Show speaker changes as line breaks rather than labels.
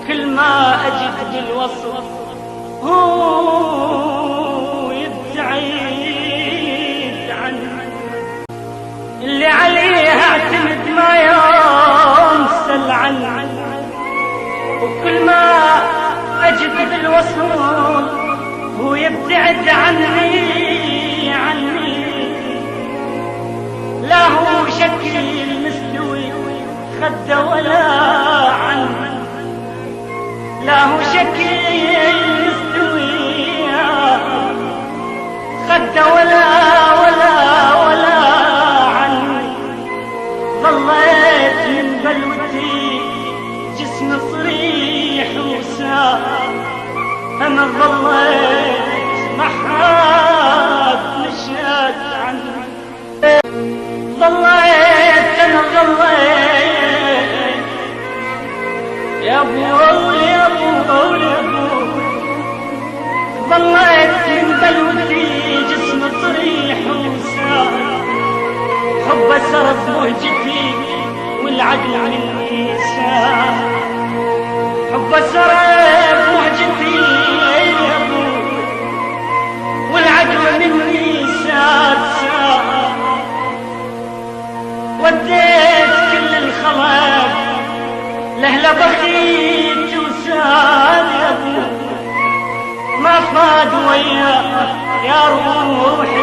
وكل ما أجد بالوصف هو يبتعد عني. اللي عليه اعتمد ما يوم سل عني، وكل ما أجد بالوصف هو يبتعد عني. لا هو شكل مستوي خده ولا عني، لا هو شكل مستوي خده ولا عني. ظليت من بلوتي جسم صريح وساء، أنا ظليت محاد مشيت عني. ظليت أنا ظليت يا أبو يا أبو يا أبو، ظليت من بلوتي جسم صريح وساء، حب سرف مهجتي والعقل مني ساء، حب سرف مهجتي يا أبو والعقل مني ساء. وديت كل الخلق لهلا بخيت وسال يا ابو، ما فاد وياك يا روحي